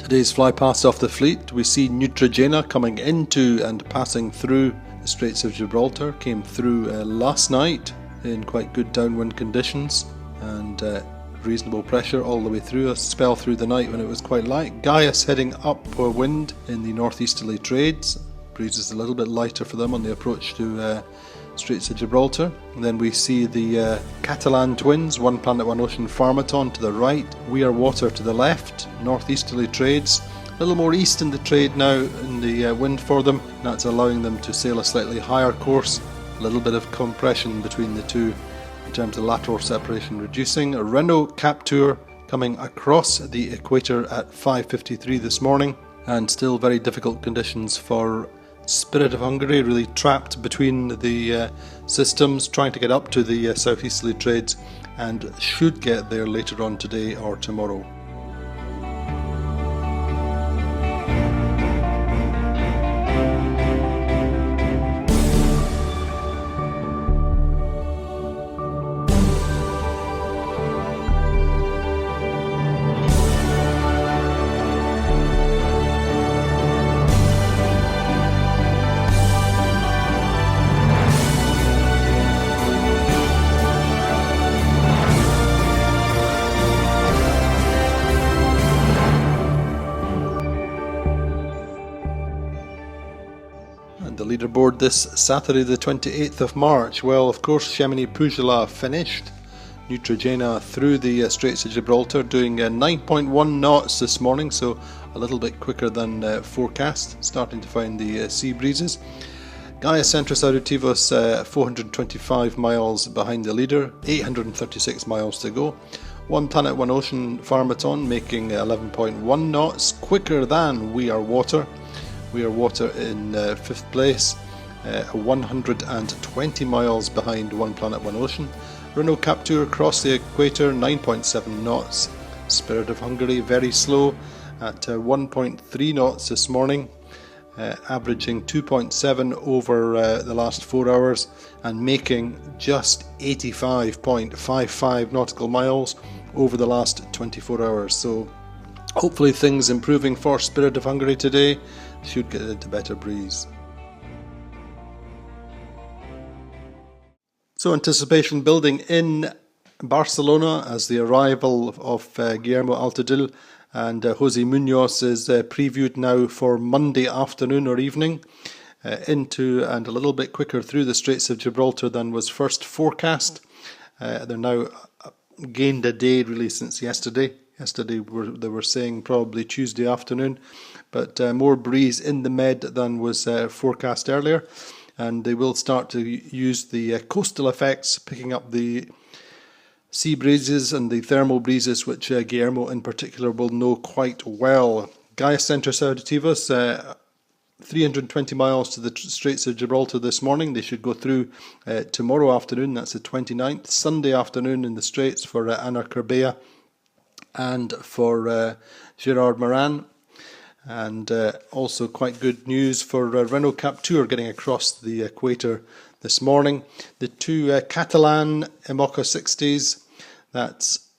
Today's flypast off the fleet, we see Neutrogena coming into and passing through the Straits of Gibraltar. Came through last night in quite good downwind conditions and reasonable pressure all the way through. A spell through the night when it was quite light. Gaius heading upwind in the northeasterly trades. Breeze is a little bit lighter for them on the approach to Straits of Gibraltar. And then we see the Catalan twins, One Planet One Ocean Pharmaton to the right, We Are Water to the left, northeasterly trades. A little more east in the trade now in the wind for them. That's allowing them to sail a slightly higher course. A little bit of compression between the two in terms of lateral separation reducing. A Renault Captur coming across the equator at 5:53 this morning, and still very difficult conditions for Spirit of Hungary, really trapped between the systems, trying to get up to the southeasterly trades, and should get there later on today or tomorrow. The leaderboard this Saturday the 28th of March, well, of course, Chamonix-Pujala finished. Neutrogena through the Straits of Gibraltar, doing 9.1 knots this morning, so a little bit quicker than forecast, starting to find the sea breezes. Gaius Centris Auditivus 425 miles behind the leader, 836 miles to go. One Planet One Ocean Pharmaton making 11.1 knots, quicker than We Are Water. We Are Water in 5th place, 120 miles behind One Planet One Ocean. Renault Captur across the equator, 9.7 knots. Spirit of Hungary very slow at 1.3 knots this morning, averaging 2.7 over the last 4 hours and making just 85.55 nautical miles over the last 24 hours. So hopefully things improving for Spirit of Hungary today. Should get into better breeze. So anticipation building in Barcelona as the arrival of Guillermo Altadil and Jose Munoz is previewed now for Monday afternoon or evening, into and a little bit quicker through the Straits of Gibraltar than was first forecast. They're now gained a day really since yesterday. Yesterday they were saying probably Tuesday afternoon, but more breeze in the Med than was forecast earlier, and they will start to use the coastal effects, picking up the sea breezes and the thermal breezes, which Guillermo in particular will know quite well. Gaius Centris Auditivus, 320 miles to the Straits of Gibraltar this morning. They should go through tomorrow afternoon, that's the 29th, Sunday afternoon in the Straits for Ana Corbea and for Gerard Morin. And also quite good news for Renault Captur getting across the equator this morning. The two Catalan Imoca 60s, that's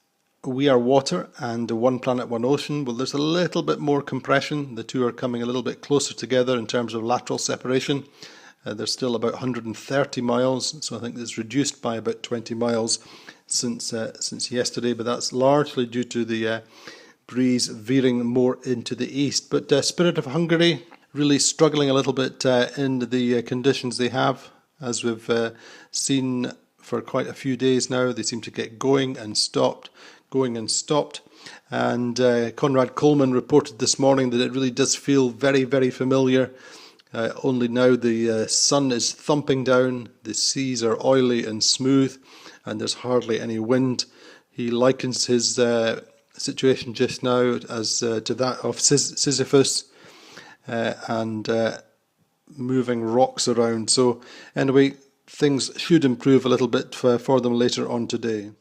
We Are Water and One Planet One Ocean. Well, there's a little bit more compression. The two are coming a little bit closer together in terms of lateral separation. They're still about 130 miles, so I think it's reduced by about 20 miles since yesterday, but that's largely due to the breeze veering more into the east. But Spirit of Hungary really struggling a little bit in the conditions they have, as we've seen for quite a few days now. They seem to get going and stopped. And Conrad Coleman reported this morning that it really does feel very, very familiar. Only now the sun is thumping down, the seas are oily and smooth, and there's hardly any wind. He likens his situation just now as to that of Sisyphus and moving rocks around. So anyway, things should improve a little bit for them later on today.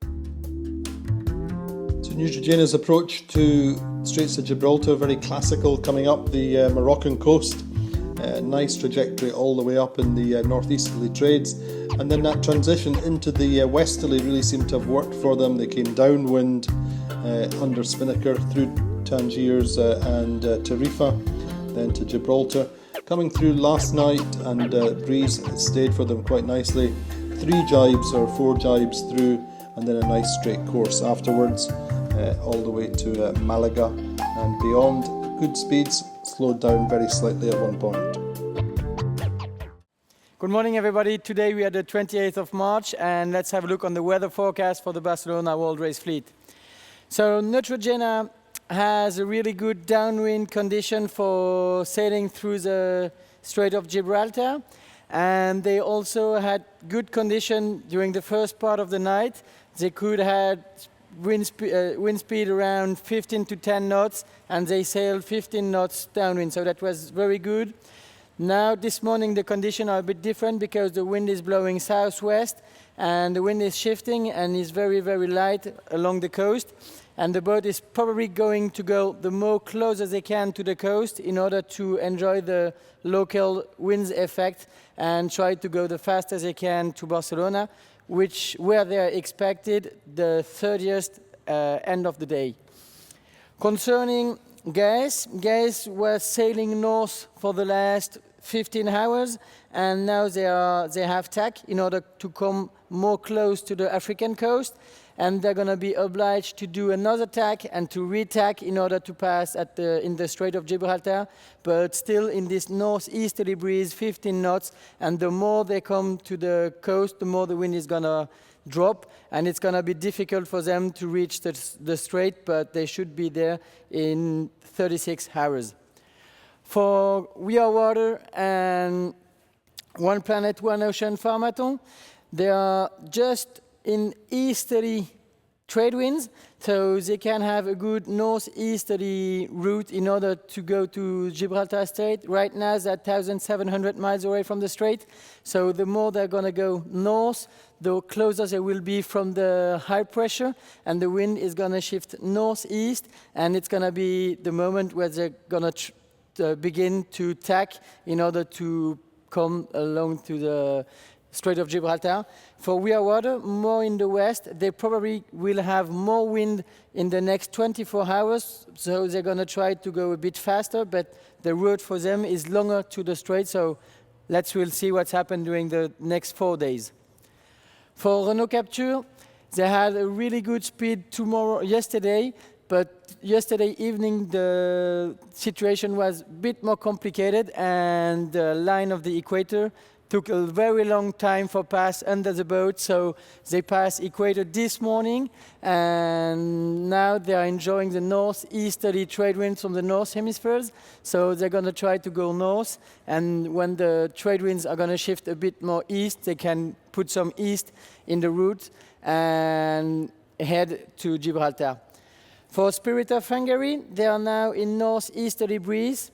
So Neutrogena's approach to Straits of Gibraltar, very classical, coming up the Moroccan coast. Nice trajectory all the way up in the northeasterly trades, and then that transition into the westerly really seemed to have worked for them. They came downwind under spinnaker through Tangiers and Tarifa, then to Gibraltar. Coming through last night, and breeze stayed for them quite nicely. 3 jibes or 4 jibes through, and then a nice straight course afterwards, all the way to Malaga and beyond. Good speeds, slowed down very slightly at one point. Good morning, everybody. Today we are the 28th of March, and let's have a look on the weather forecast for the Barcelona World Race fleet. So Neutrogena has a really good downwind condition for sailing through the Strait of Gibraltar, and they also had good condition during the first part of the night. They could have wind speed around 15 to 10 knots, and they sailed 15 knots downwind, so that was very good. Now this morning the conditions are a bit different because the wind is blowing southwest and the wind is shifting and is very, very light along the coast, and the boat is probably going to go the more close as they can to the coast in order to enjoy the local winds effect and try to go the fastest as they can to Barcelona, where they are expected the 30th end of the day. Concerning Gaes was sailing north for the last 15 hours, and now they have tack in order to come more close to the African coast, and they're going to be obliged to do another tack and to re-tack in order to pass in the Strait of Gibraltar, but still in this northeasterly breeze, 15 knots, and the more they come to the coast, the more the wind is going to drop, and it's going to be difficult for them to reach the strait, but they should be there in 36 hours. For We Are Water and One Planet, One Ocean Farmaton, they are just in easterly trade winds, so they can have a good northeasterly route in order to go to Gibraltar Strait. Right now they're 1,700 miles away from the strait, so the more they're going to go north, the closer they will be from the high pressure, and the wind is going to shift northeast, and it's going to be the moment where they're going to begin to tack in order to come along to the Strait of Gibraltar. For We Are Water, more in the west, they probably will have more wind in the next 24 hours, so they're going to try to go a bit faster, but the route for them is longer to the strait, so we'll see what's happened during the next 4 days. For Renault Capture, they had a really good speed yesterday, but yesterday evening the situation was a bit more complicated, and the line of the equator took a very long time for pass under the boat, so they passed equator this morning, and now they are enjoying the northeasterly trade winds from the north hemispheres, so they're going to try to go north, and when the trade winds are going to shift a bit more east, they can put some east in the route and head to Gibraltar. For Spirit of Hungary, they are now in northeasterly breeze.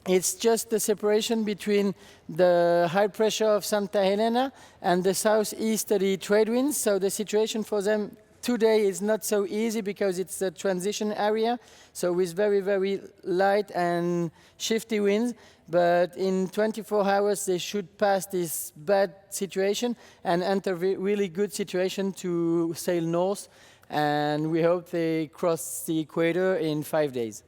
It's just the separation between the high pressure of Santa Helena and the southeasterly trade winds. So the situation for them today is not so easy because it's a transition area. So with very, very light and shifty winds. But in 24 hours, they should pass this bad situation and enter a really good situation to sail north. And we hope they cross the equator in 5 days.